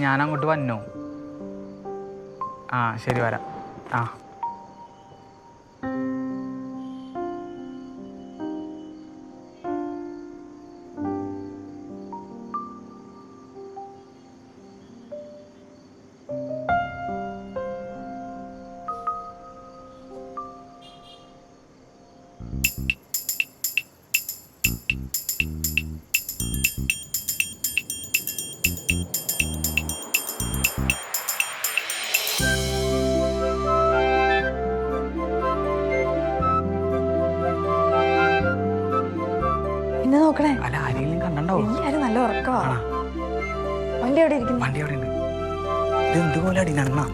ഞാൻ അങ്ങോട്ട് വന്നോ? ആ ശരി വരാം. ആ പിന്നെ നോക്കണേ. അല്ല ആരെങ്കിലും കണ്ടോ? എല്ലാരും നല്ല ഉറക്കമാ. വണ്ടി എവിടെ ഇരിക്കുന്നു? വണ്ടി എവിടെ ഉണ്ട്? ഇത് എന്തുപോലെ അടി നടന്നാ?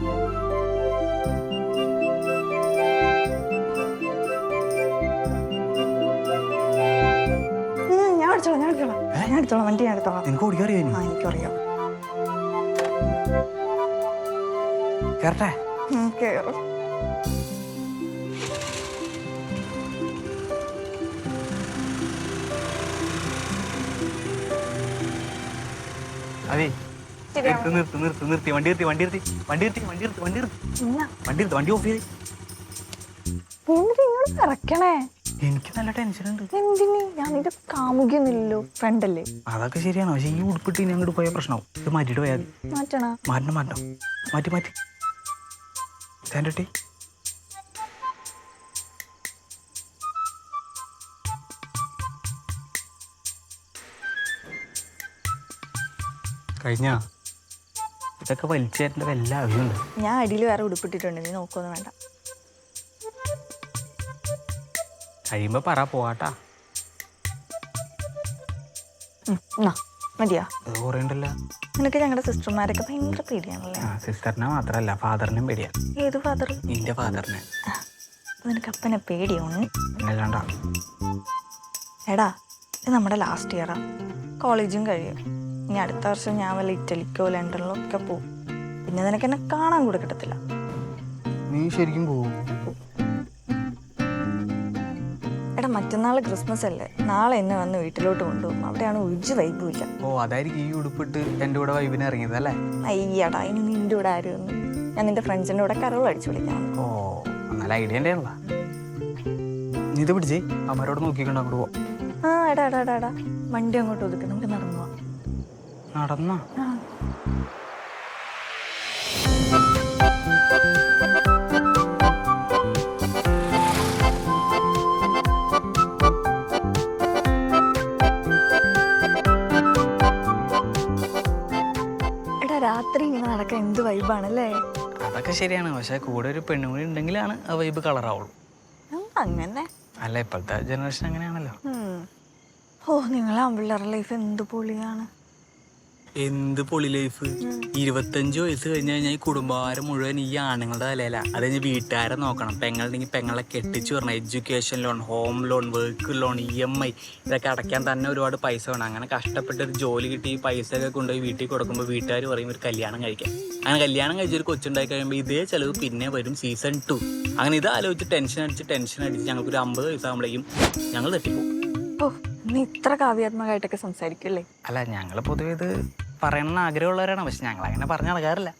ഞാൻ എടുത്തോളാം വണ്ടി ഞാൻ എടുത്തോളാം. എനിക്ക് ഓടിക്കറിയോ? എനിക്കറിയാം. കേറട്ടെ? കേറും. അതെ നിർത്തി വണ്ടി ഓഫ് ചെയ്ത്. ഇറക്കണേ. എനിക്ക് നല്ല ടെൻഷൻ ഉണ്ട്. എന്തിന്? ഞാൻ നിന്റെ കാമുകിയൊന്നുമില്ലല്ലോ, ഫ്രണ്ടല്ലേ. അതൊക്കെ ശരിയാണ്. പക്ഷെ ഈ ഉടുപ്പിട്ട് ഇനി അങ്ങോട്ട് പോയ പ്രശ്നമാവും. ഇത് മാറ്റിട്ട് പോയാൽ മാറ്റണോ? മാറ്റണം. മാറ്റി തേണ്ടി കഴിഞ്ഞ ഇതൊക്കെ വലിച്ചേരേണ്ട വല്ല ആവശ്യമുണ്ട്. ഞാൻ അടിയിൽ വേറെ ഉടുപ്പിട്ടിട്ടുണ്ട്, നീ നോക്കൊന്നും വേണ്ട. കഴിയുമ്പോ പറ പോവാട്ടാ. മതിയാ? അത് കുറേണ്ടല്ല. നിനക്ക് ഞങ്ങളുടെ സിസ്റ്റർമാരൊക്കെ ഭയങ്കര പേടിയാണല്ലേ? സിസ്റ്ററിനെ മാത്രല്ല ഫാദറിനും പേടിയാ. ഏത് ഫാദർ? നിന്റെ ഫാദറിനെ. നിനക്ക് അപ്പനെ പേടിയാണ്? പിന്നല്ലാണ്ട. എടാ, ഇത് നമ്മുടെ ലാസ്റ്റ് ഇയറാ. കോളേജും കഴിയും. ഇനി അടുത്ത വർഷം ഞാൻ വല്ല ഇറ്റലിക്കോ ലണ്ടനിലോ ഒക്കെ പോവും. പിന്നെ നിനക്ക് എന്നെ കാണാൻ കൂടെ കിട്ടത്തില്ല. നീ ശരിക്കും പോവും? എടാ, മറ്റന്നാൾ ക്രിസ്മസ് അല്ലേ, നാളെ എന്നെ വന്ന് വീട്ടിലോട്ട് കൊണ്ടുപോകും. അവിടെയാണ് ഒരു വൈബും ഇല്ല. ഓ അതായിരിക്കും ഈ ഉടുപ്പിട്ട് എൻ്റെ കൂടെ വൈബിന് ഇറങ്ങിയത് അല്ലേ? അയ്യടാ, ഇനി നിന്റെ കൂടെ ആരും. ഞാൻ നിന്റെ ഫ്രണ്ട്സിൻ്റെ കൂടെ കരോൾ അടിച്ചു വിളിക്കാം. ഓ നല്ല ഐഡിയ എൻ്റെ ആണല്ലോ. നീ ഇത് പിടിച്ചേ, അമ്മരോട് നോക്കിക്കൊണ്ട് അങ്ങോട്ട് പോവാം. എടാ വണ്ടി അങ്ങോട്ട് ഒതുക്കി നമുക്ക് നടന്നു പോവാം. നടന്നാ? എടാ, രാത്രി ഇങ്ങനെ നടക്കാൻ എന്ത് വൈബാണല്ലേ? അതൊക്കെ ശരിയാണ്. പക്ഷെ കൂടെ ഒരു പെണ്ണുകൂടി ഉണ്ടെങ്കിലാണ് ആ വൈബ് കളറാവുള്ളൂ. അങ്ങനെ അല്ല, ഇപ്പോഴത്തെ ജനറേഷൻ അങ്ങനെയാണല്ലോ. ഓ, നിങ്ങളെ ആമ്പിള്ളേരുടെ ലൈഫ് എന്ത് പൊളിയാണ്. എന്ത് പൊളി ലൈഫ്! 25 വയസ്സ് കഴിഞ്ഞ് കഴിഞ്ഞാൽ ഈ കുടുംബഭാരം മുഴുവൻ ഈ ആണുങ്ങളുടെ തലയില. അത് കഴിഞ്ഞ് വീട്ടുകാരെ നോക്കണം, പെങ്ങളുണ്ടെങ്കിൽ പെങ്ങളെ കെട്ടിച്ചു വരണം, education loan, home loan, work loan, EMI ഇതൊക്കെ അടയ്ക്കാൻ തന്നെ ഒരുപാട് പൈസ വേണം. അങ്ങനെ കഷ്ടപ്പെട്ട് ഒരു ജോലി കിട്ടി ഈ പൈസ ഒക്കെ കൊണ്ടുപോയി വീട്ടിൽ കൊടുക്കുമ്പോൾ വീട്ടുകാർ പറയും ഒരു കല്യാണം കഴിക്കാൻ. അങ്ങനെ കല്യാണം കഴിച്ചൊരു കൊച്ചുണ്ടായി കഴിയുമ്പോൾ ഇതേ ചിലവ് പിന്നെ വരും സീസൺ 2. അങ്ങനെ ഇത് ആലോചിച്ച് ടെൻഷൻ അടിച്ച് ഞങ്ങൾക്കൊരു 50 വയസ്സാകുമ്പോഴേക്കും ഞങ്ങൾ തെറ്റിപ്പോകും. ഓ, നീ ഇത്ര കാവ്യാത്മകമായിട്ടൊക്കെ സംസാരിക്കല്ലേ? അല്ല, ഞങ്ങൾ പൊതുവെ ഇത് പറയണമെന്ന് ആഗ്രഹമുള്ളവരാണ്. പക്ഷെ ഞങ്ങൾ അങ്ങനെ പറഞ്ഞ നടക്കാറില്ല.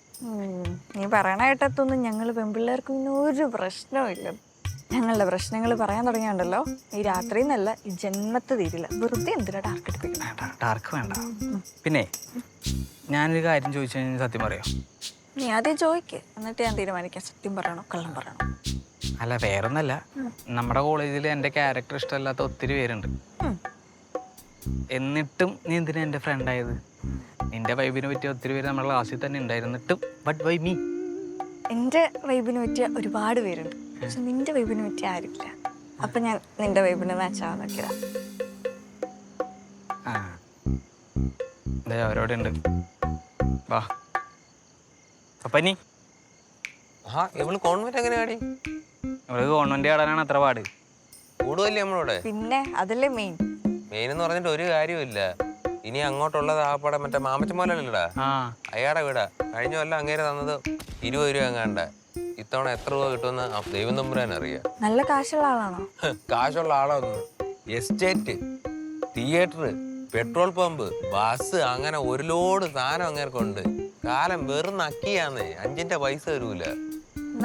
നീ പറയണ കേട്ടത്തൊന്നും ഞങ്ങൾ പെൺപിള്ളേർക്ക് പിന്നെ ഒരു പ്രശ്നമില്ല. ഞങ്ങളുടെ പ്രശ്നങ്ങൾ പറയാൻ തുടങ്ങിയുണ്ടല്ലോ, ഈ രാത്രി എന്നല്ല ഈ ജന്മത്ത് തീരില്ല. വെറുതെ എന്തിനാ ഡാർക്ക് അടിപ്പിക്കണം? ഡാർക്ക് വേണ്ട. പിന്നെ ഞാനൊരു കാര്യം ചോദിച്ചു കഴിഞ്ഞാൽ സത്യം പറയോ? നീ ആദ്യം ചോദിക്ക്, എന്നിട്ട് ഞാൻ തീരുമാനിക്കാം സത്യം പറയണോ കള്ളം പറയണോ. അല്ല, വേറൊന്നല്ല. നമ്മുടെ കോളേജിൽ എൻ്റെ ക്യാരക്ടർ ഇഷ്ടമല്ലാത്ത ഒത്തിരി പേരുണ്ട്. എന്നിട്ടും നീ എന്തിനാ എൻ്റെ ഫ്രണ്ടായത്? നിന്റെ വൈബിനെ പറ്റിയ ഒത്തിരി പേര് നമ്മുടെ ക്ലാസ്സിൽ തന്നെ ഉണ്ടായിരുന്നിട്ടും ബട്ട് വൈ മീ? എൻ്റെ വൈബിന് പറ്റിയ ഒരുപാട് പേരുണ്ട്, പക്ഷെ നിന്റെ വൈബിന് പറ്റിയ ആരില്ല. അപ്പൊ ഞാൻ നിന്റെ വൈബിന് മാച്ച് ആവാൻ നോക്കിയതാ. അവരോടെ ഉണ്ട്. വാ അപ്പനി. ഇവള് കോൺവെന്റ് എങ്ങനെ ആടി? ഇവൾക്ക് കോൺവെന്റ് ആടാനാണ് അത്ര പാട്. കൂടുവല്ലേ നമ്മളോടെ? പിന്നെ അതല്ലേ മെയിൻ എന്ന് പറഞ്ഞിട്ട് ഒരു കാര്യമില്ല. ഇനി അങ്ങോട്ടുള്ളത് ആ പടം മറ്റേ മാമച്ചമോലല്ലടാ, അയാടെ വീടാ. കഴിഞ്ഞ കൊല്ലം അങ്ങേര് തന്നത് 20 രൂപ എങ്ങാണ്ട. ഇത്തവണ എത്ര രൂപ കിട്ടുമെന്ന് ദൈവം തമ്പുരാൻ അറിയാം. നല്ല കാശുള്ള ആളാണോ? കാശുള്ള ആളൊന്നും. Estate, theatre, petrol pump, bus, അങ്ങനെ ഒരു ലോഡ് സാധനം അങ്ങേർക്കുണ്ട്. കാലം വെറും നക്കിയാന്നേ. 5-ന്റെ പൈസ തരൂല.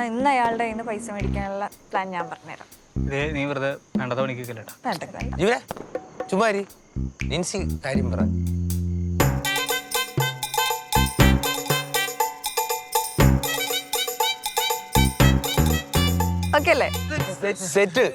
ഇന്ന് അയാളുടെ കയ്യിൽ നിന്ന് പൈസ മേടിക്കാനുള്ള പ്ലാൻ ഞാൻ പറഞ്ഞുതരാം. നീ വെറുതെ വേണ്ടത പണിക്കില്ലട്ടാ. വേണ്ട. ജീവനെ ചുമ്മാരി നിൻസി കാര്യം പറ. ഓക്കെ അല്ലേ? Set.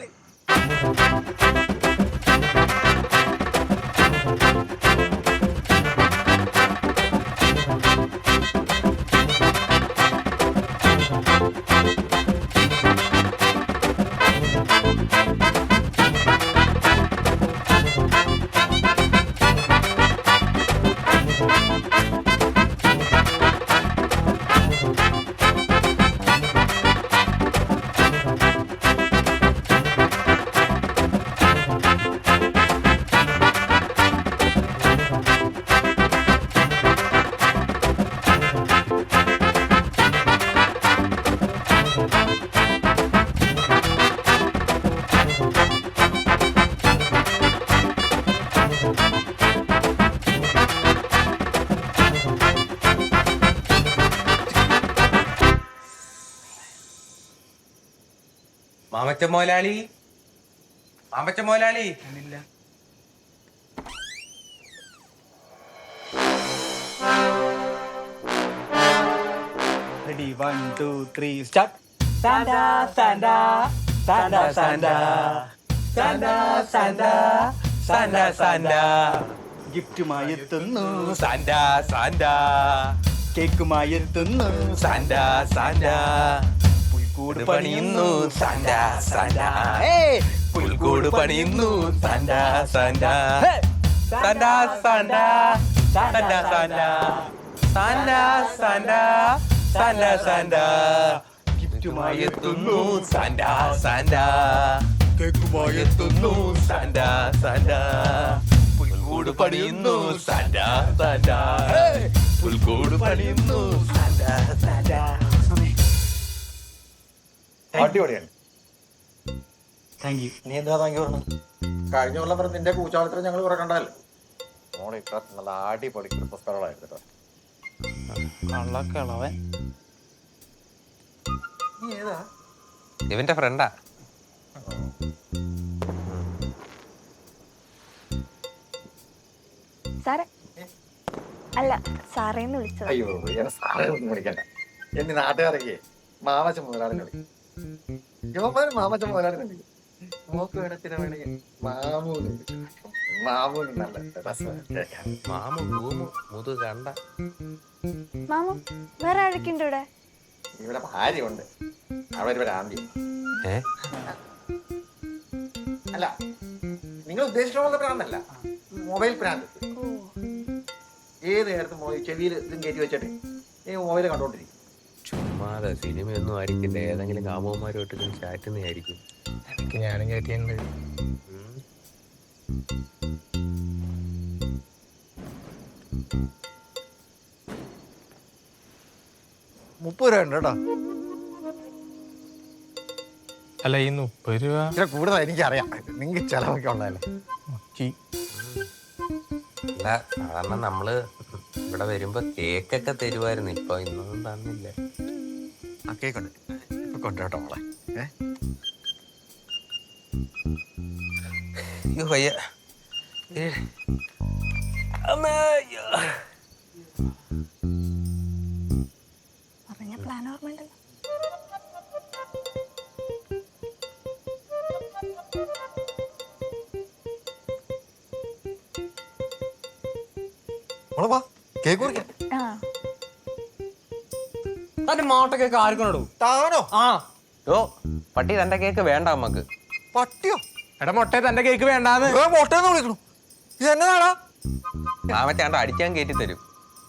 മാമച്ച മോലാളി, മാമച്ച മോലാളി. Ready, 1, 2, 3, start. Santa, Santa, Santa, Santa, Santa, Santa, Santa, Santa. ഗിഫ്റ്റുമായി എത്തുന്നു സാന്റ സാന്റ, കേക്കുമായി എത്തുന്നു സാന്റ സാന്റ, പുൽക്കൂട് പണിയുന്നു സാന്റ സാന്റ, പുൽക്കൂട് പണിയുന്നു Santa Santa, Santa Santa, Santa Santa, Santa Santa, Santa Santa. ഗിഫ്റ്റുമായി എത്തുന്നു സാന്റ സാന്റ, കേക്കുമായി എത്തുന്നു സാന്റ സാന്റ, പുൽക്കൂട് പണിയുന്നു സാന്റ സാന്റ, പുൽക്കൂട് പണിയുന്നു സാന്റ സാന്റ. അടിപൊളിയാണ്. Thank you. നീ എന്താ താങ്കി പറഞ്ഞു? കഴിഞ്ഞ കൊല്ലം പറഞ്ഞ നിന്റെ പൂച്ചാളത്തിൽ ഞങ്ങൾ കുറെ കണ്ടല്ലേ. മോളെ ഇത്ര നല്ല അടിപൊളി പുസ്തകങ്ങളായിരുന്നു കേട്ടോ. കള്ളക്കളവൻ. നീ ഏതാ? ഇവന്റെ ഫ്രണ്ടാ. സാറേ അല്ല, സാറേന്ന് വിളിച്ചത്. അയ്യോ എന്നെ സാറേ ഒന്നും വിളിക്കണ്ട. എന്നെ നാട്ടുകാരൊക്കെ മാമച്ച മുതലാളി കളി. യുവമാര് മാമച്ച മുതലാളി കളി. മോക്ക് വേണത്തിന് വേണമെങ്കിൽ മാമൂന്ന് വിളിക്കും. മാമൂന്ന് നല്ല രസം കേൾക്കാൻ. മാമു ഭൂമു മുതു കണ്ട. മാമു വേറെ ആരൊക്കെയുണ്ട് ഇവിടെ? ഇവിടെ ഭാര്യ ഉണ്ട്, അവിടെ ഒരു ആമ്പി. അല്ല, നിങ്ങൾ ഉദ്ദേശിച്ചുള്ള പ്രാന്തല്ല, മൊബൈൽ പ്രാന്ത്. ഏത് നേരത്തും ചെവിയിൽ ഇതും കയറ്റി വെച്ചിട്ട് ഈ മൊബൈൽ കണ്ടോണ്ടിരിക്കും. ചുമ്മാതെ സിനിമയൊന്നും ആയിരിക്കില്ല, ഏതെങ്കിലും കാമുകന്മാരുമായിട്ട് ചാറ്റുന്നതായിരിക്കും. ഞാനും കയറ്റിയുണ്ട്. 30 രൂപ ഉണ്ട് കേട്ടോ. അല്ല, ഈ 30 രൂപ ഇത്ര കൂടുതൽ എനിക്കറിയാം, നിങ്ങൾക്ക് ചെലവൊക്കെ ഉള്ളതല്ലേ. അല്ല, സാധാരണ നമ്മള് ഇവിടെ വരുമ്പോ കേക്കൊക്കെ തരുമായിരുന്നു, ഇപ്പൊ ഇന്നൊന്നും തന്നില്ല. ആ കേക്കുണ്ട്, ഇപ്പൊ കൊണ്ട് കേട്ടോ മോളെ. അയ്യോ വയ്യ. പറഞ്ഞ പ്ലാൻ ഓർമ്മയുണ്ടല്ലോ. മോളെ വാ, കേക്ക് കുറിക്കാം. തന്റെ മോട്ട കേക്ക് ആർക്കും താനോ? ആ ഓ പട്ടി, തന്റെ കേക്ക് വേണ്ട നമ്മക്ക്. പട്ടിയോ? എടാ മൊട്ടേ, തന്റെ കേക്ക് വേണ്ടാന്ന്. മോട്ടേന്ന് വിളിക്കണു. ഇത് എന്നതാടാ? മാമച്ചാണ്ട് അടിക്കാൻ കയറ്റി തരും.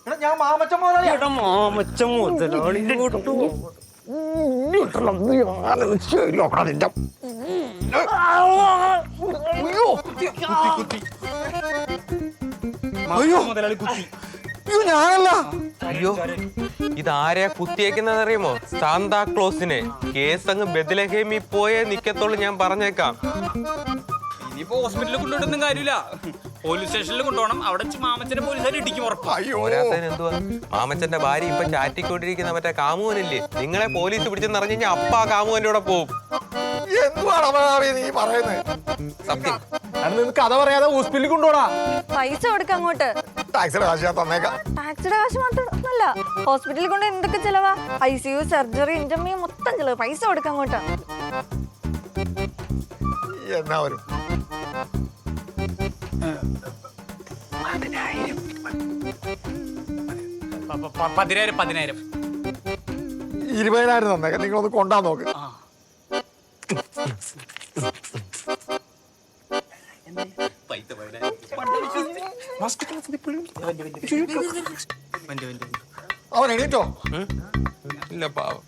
എടാ ഞാൻ മാമച്ച മുതലാളി. മുതലാളി കുത്തി. ഞാനല്ല. അയ്യോ, ഇതാരെയാ കുത്തിയേക്കുന്നത് അറിയുമോ? സാന്താക്ലോസിനെ. കേസ് അങ്ങ് ബെത്ലഹേമിൽ പോയേ നിക്കത്തോളൂ, ഞാൻ പറഞ്ഞേക്കാം. ഇനിയിപ്പോ ഹോസ്പിറ്റലിൽ കൊണ്ടുവിട്ടൊന്നും കാര്യമില്ല, പോലീസ് സ്റ്റേഷനിൽ കൊണ്ടുപോകണം. അവിടെ വെച്ച് മാമച്ചനെ പോലീസുകാർ ഇടിക്കും ഉറപ്പ്. പോരാത്തതിന് എന്തുവാ മാമച്ചന്റെ ഭാര്യ ഇപ്പൊ ചാറ്റിക്കൊണ്ടിരിക്കുന്ന മറ്റേ കാമുവനില്ലേ, നിങ്ങളെ പോലീസ് പിടിച്ചെന്ന് അറിഞ്ഞു കഴിഞ്ഞാൽ അപ്പ ആ കാമുവന്റെ കൂടെ പോവും. എന്തുവാണ് അമരാവി നീ പറയുന്നത്? സത്യം. കഥ പറയാതെ ഹോസ്പിറ്റലിൽ കൊണ്ടുപോടാ. പൈസ കൊടുക്ക അങ്ങോട്ട്. ടാക്സിയുടെ കാശ് ഞാൻ തന്നേക്കാം. ടാക്സിയുടെ കാശ് മാത്രമല്ല, ഹോസ്പിറ്റലിൽ കൊണ്ട് എന്തൊക്കെ ചെലവാ? ICU, സർജറി, ഇന്റർവ്യൂ മൊത്തം ചെലവ്. പൈസ കൊടുക്ക അങ്ങോട്ട്. എന്നാ വരും? 10,000. 20,000 തന്നേക്കാം. നിങ്ങളൊന്ന് കൊണ്ടാ നോക്ക്. അവൻ എണീറ്റോ? ഇല്ല പാവം,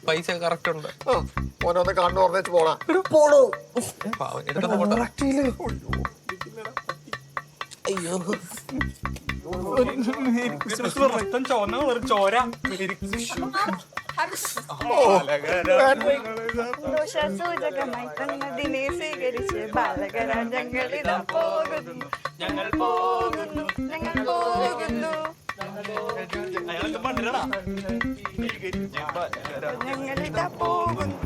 പൈസ കറക്റ്റ് ഉണ്ട്. ഓനൊന്ന് കണ്ണു തുറന്നേച്ച് പോടാ. പോടോ. പാവം എടുത്തൊന്ന് പോട്ടെ. ചോര. ഞങ്ങൾ പോകുന്നു. ഞങ്ങളിതാ പോകുന്നു.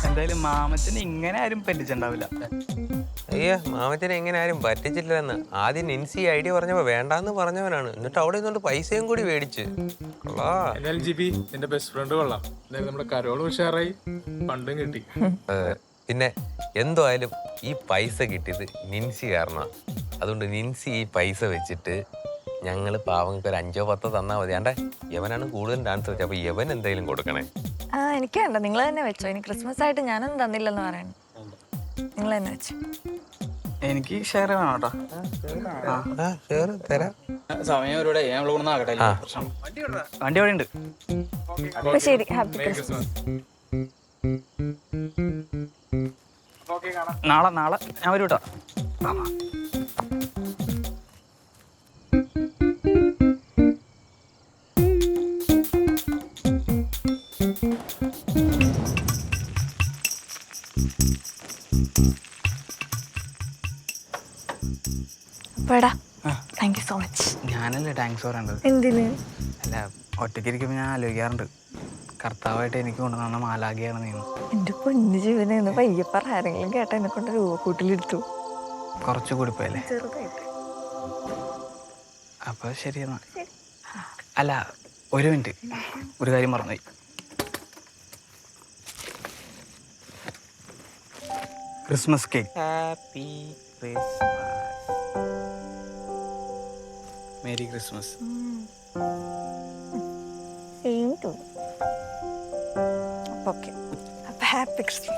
എന്തായാലും മാമച്ചന് ഇങ്ങനെ ആരും പറ്റിച്ചിട്ടുണ്ടാവില്ല. അയ്യോ മാമച്ചനെ എങ്ങനെ ആരും പറ്റിച്ചില്ലെന്ന് ആദ്യം നിൻസി ഐഡിയ പറഞ്ഞപ്പോ വേണ്ടാന്ന് പറഞ്ഞവനാണ്. എന്നിട്ട് അവിടെ നിന്നോണ്ട് പൈസയും കൂടി മേടിച്ച്. LGB എന്റെ ബെസ്റ്റ് ഫ്രണ്ട് കൊള്ളാം. എന്തായാലും നമ്മുടെ കരോള് ഉഷാറായി, ഫണ്ടും കിട്ടി. പിന്നെ എന്തായാലും ഈ പൈസ കിട്ടിയത് നിൻസി കാരണമാണ്. അതുകൊണ്ട് നിൻസി ഈ പൈസ വെച്ചിട്ട് ഞങ്ങൾ പാവങ്ങൾക്ക് ഒരു 5-10 തന്നാൽ മതി. ആണ്ടെ യവനാണ് കൂടുതൽ ഡാൻസ് വെച്ചത്, അപ്പൊ യവൻ എന്തെങ്കിലും കൊടുക്കണേ. എനിക്ക് വേണ്ട, നിങ്ങൾ തന്നെ വെച്ചോ. ഇനി ക്രിസ്മസ് ആയിട്ട് ഞാനൊന്നും തന്നില്ലെന്ന് പറയണം. നിങ്ങൾ തന്നെ വെച്ചു. എനിക്ക് ഷെയർ വേണം കേട്ടോ. തരാം. സമയം ഒരുപാട് ആകട്ടെ. വണ്ടി അവിടെ ഉണ്ട്. അപ്പൊ ശരി, ഹാപ്പി ക്രിസ്മസ്. നാളെ ഞാൻ വരും കേട്ടോ. Thank you so much. ഞാനല്ലേ താങ്ക്സ് പറയേണ്ടത്. എന്തിന്? അല്ല, ഒറ്റയ്ക്ക് ഇരിക്കുമ്പോൾ ഞാൻ ആലോചിക്കാറുണ്ട്, കർത്താവായിട്ട് എനിക്ക് കൊണ്ടുവന്ന മാലാഖയാണ് നീ. എന്റെ പൊന്നു ജീവനെ ഒന്ന് പയ്യപ്പറ. ആരെങ്കിലും കേട്ടാ എന്നെ കൊണ്ട് രൂപക്കൂട്ടിലെടുത്തു. കുറച്ച് കൂടിപ്പോയല്ലേ? ചെറുതായിട്ട്. അപ്പൊ ശരി എന്നാ. അല്ല, ഒരു മിനിറ്റ്, ഒരു കാര്യം മറന്നുപോയി. Christmas cake. Happy Christmas. Merry Christmas. അപ്പൊ ഹാപ്പി ക്രിസ്മസ്.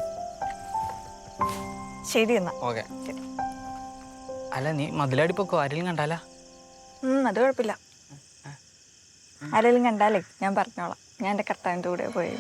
ശരി എന്നാ. ഓക്കെ. അല്ല, നീ മതിലടിപ്പൊക്കോ? ആരെങ്കിലും കണ്ടാലാ? അത് കുഴപ്പമില്ല. ആരെങ്കിലും കണ്ടാലേ ഞാൻ പറഞ്ഞോളാം. ഞാൻ എൻ്റെ കർത്താവിൻ്റെ കൂടെ പോയി.